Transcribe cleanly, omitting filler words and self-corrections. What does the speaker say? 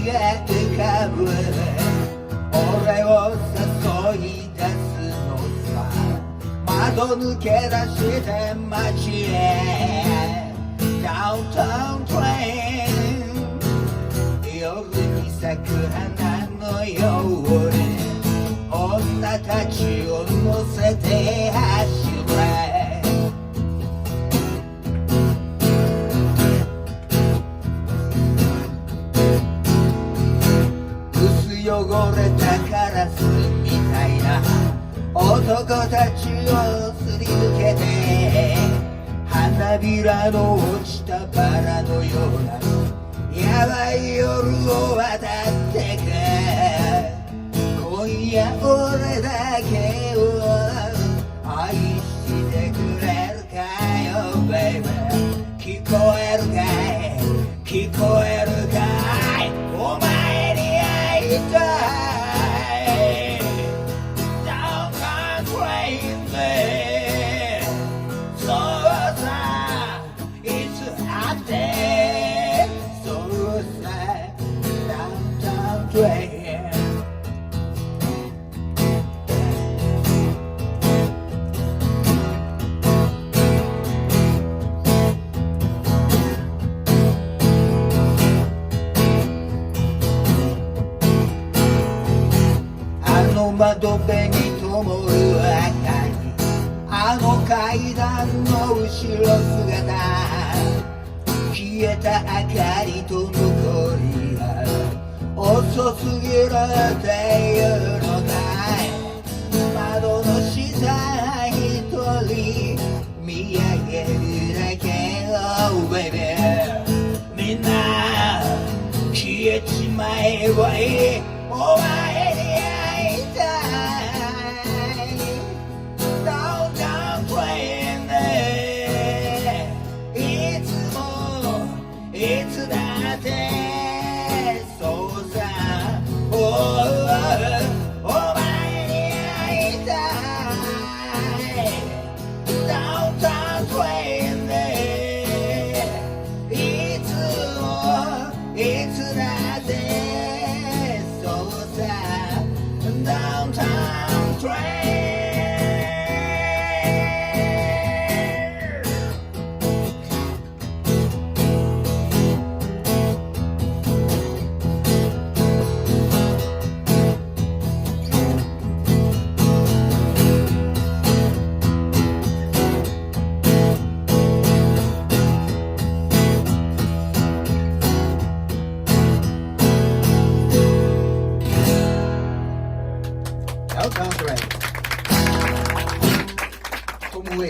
が浮かぶ俺を誘い出すのさ窓抜け出して街へダウンタウントレイン夜に咲く花のように女たちを乗せて走れ汚れたカラスみたいな男たちをすり抜けて花びらの落ちたバラのようなやばい夜を渡ってく今夜俺だけを愛してくれるかよ baby 聞こえるかい聞こえるかいお前に会いたい Don't come crazy そうさいつあってそうさ Downtown train窓辺に灯る明かりあの階段の後ろ姿消えた明かりと残りが遅すぎるっていうのかい窓の下一人見上げるだけ Oh baby みんな消えちまえばいいお前にいつだってそうさお前に会いたいダウンタウントレインでいつだってそうさダウンタウントレインDowntown Train. Como